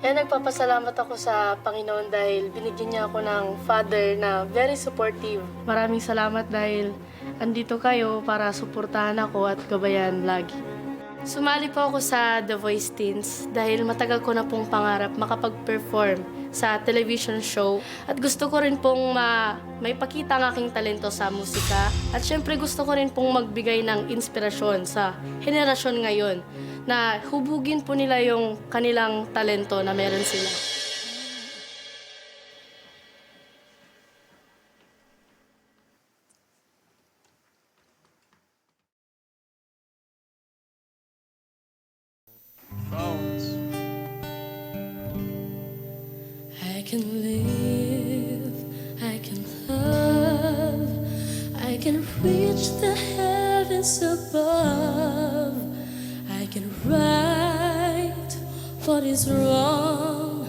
Kaya nagpapasalamat ako sa Panginoon dahil binigyan niya ako ng father na very supportive. Maraming salamat dahil andito kayo para suportahan ako at gabayan lagi. Sumali po ako sa The Voice Teens dahil matagal ko na pong pangarap makapag-perform sa television show. At gusto ko rin pong maipakita ang aking talento sa musika. At syempre gusto ko rin pong magbigay ng inspirasyon sa henerasyon ngayon na hubugin po nila yung kanilang talento na meron sila. I can live, I can love, I can reach the heavens above. I can right what is wrong.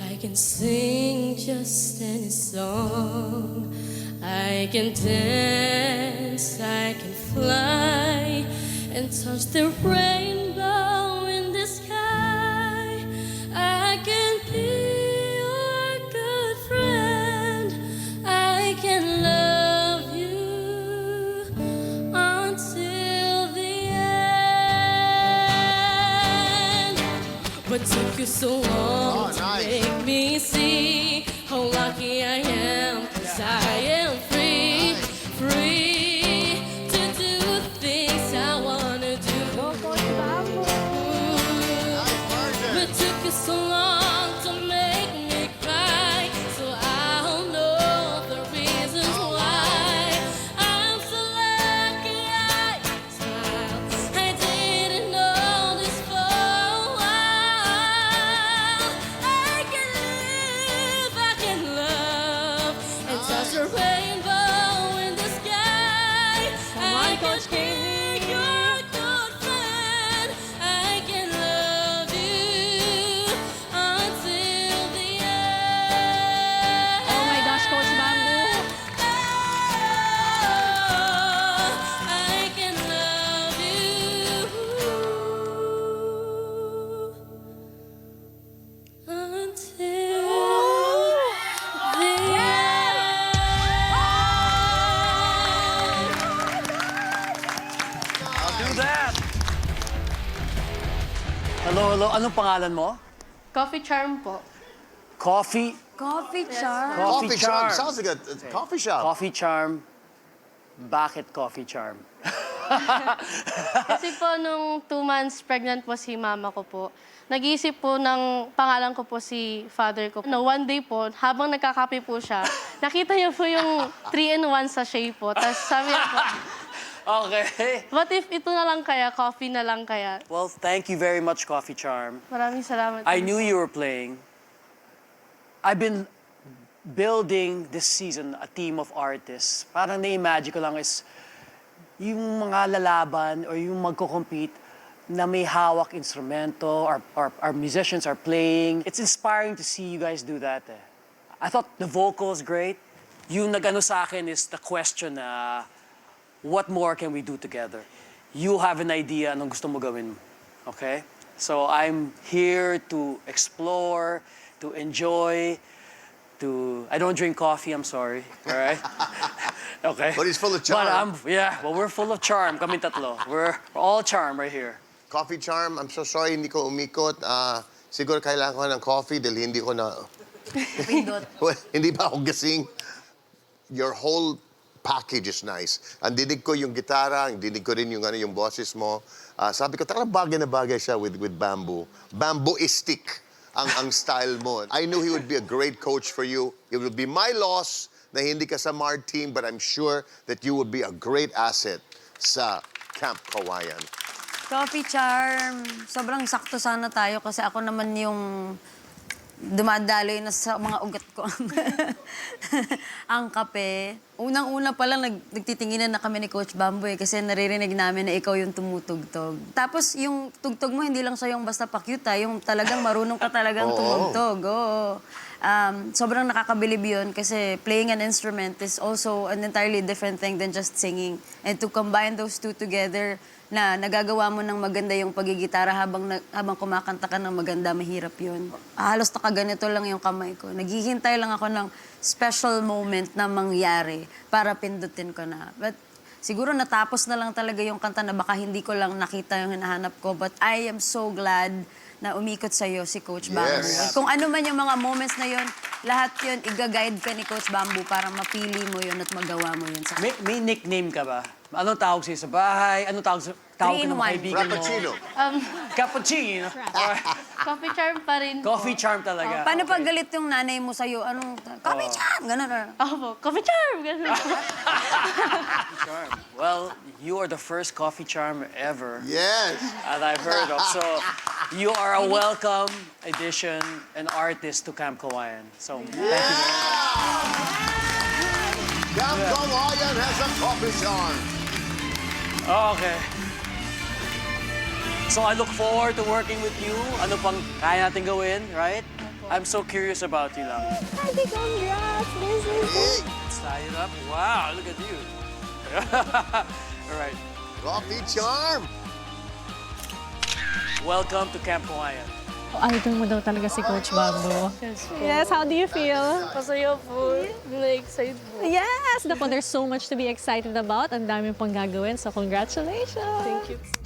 I can sing just any song. I can dance, I can fly and touch the rainbow in the sky. I can be your good friend. I can love you until the end. What took you so long to make me see how lucky I am? 'Cause I am free, free to do things I wanna do. What took you so long to make me cry? So I'll know the reasons why. I'm so lucky I smiled. I didn't know this for a while. I can live, I can love, and touch the rainbow in the sky. I can be your good friend. I can love you until the end. Oh my gosh, Coach Bamboo. I can love you until the I'll do that. Hello, hello. Anong pangalan mo? Coffee Charm po. Coffee? Coffee Charm. Coffee Charm. Sounds like a coffee shop. Coffee Charm. Bakit Coffee Charm? Kasi po, nung 2 months pregnant po si mama ko po, nag-iisip po ng pangalan ko po si father ko. No, one day po, habang nagkakape po siya, nakita niya po yung 3-in-1 sachet po. Tapos sabi niya po, Okay. what if ito na lang kaya, coffee na lang kaya? Well, thank you very much, Coffee Charm. Maraming salamat. I knew you were playing. I've been building this season a team of artists. Parang na-imagine ko lang is yung mga lalaban or yung magko-compete na may hawak instrumento, our musicians are playing. It's inspiring to see you guys do that. I thought the vocals great. Yung nag-ano sa akin is the question na what more can we do together? You have an idea anong gusto mo gawin. Okay? So I'm here to explore, to enjoy, I don't drink coffee, I'm sorry. All right? Okay? But he's full of charm. Well, we're full of charm, kami tatlo. We're all charm right here. Coffee Charm, I'm so sorry hindi ko umikot. Siguro kailangan ko ng coffee dahil hindi ko na... Well, hindi pa ako gising. Your whole package is nice. Ang dinig ko yung gitara, ang dinig ko rin yung, yung boses mo. Sabi ko, talagang bagay na bagay siya with Bamboo. Bambooistic ang style mo. I knew he would be a great coach for you. It would be my loss na hindi ka sa MARD team, but I'm sure that you would be a great asset sa Camp Kawayan. Coffee Charm. Sobrang sakto sana tayo kasi ako naman yung dumadaloy na sa mga ugat ko ang kape. Unang-una pa lang, nagtitinginan na kami ni Coach Bamboo kasi naririnig namin na ikaw yung tumutugtog. Tapos yung tugtog mo, hindi lang siya yung basta pa-cute, yung talagang marunong ka talagang tumugtog. Oo. Sobrang nakakabilib yun kasi playing an instrument is also an entirely different thing than just singing. And to combine those two together, na nagagawa mo ng maganda yung pagigitara habang kumakanta ka ng maganda, mahirap yun. Halos nakaganito lang yung kamay ko. Naghihintay lang ako ng special moment na mangyari para pindutin ko na. But siguro natapos na lang talaga yung kanta na baka hindi ko lang nakita yung hinahanap ko. But I am so glad na umikot sa'yo si Coach Bamboo. Yes. Kung ano man yung mga moments na yun, lahat yun, iga-guide ka ni Coach Bamboo para mapili mo yun at magawa mo yun sa May nickname ka ba? Anong tawag sa'yo sa bahay? Anong tawag ka ng mga 3-in-1. kaibigan mo? Frappuccino. Cappuccino. Or Coffee charm pa rin po. coffee charm talaga. Paano Okay. pag galit yung nanay mo sa'yo? Anong, Coffee Chan! Ganun na. Opo, coffee charm! Ganun po. Charm. Well, you are the first coffee charm ever Yes. that I've heard of. So, you are a welcome addition, an artist to Camp Kawayan. So, thank you very much. Camp Kawayan has a coffee charm. Okay. So, I look forward to working with you. Ano pang kaya natin gawin, right? I'm so curious about you lang. Happy congrats! This is Hey, Let's tie it up. Wow, look at you. All right. coffee charm. Welcome to Camp Kawayan. idol mo daw talaga si Coach Bamboo. Yes, how do you feel? Masaya po. Na-excite po. Yes! Naku, there's so much to be excited about. Ang dami pang gagawin, so congratulations! Thank you.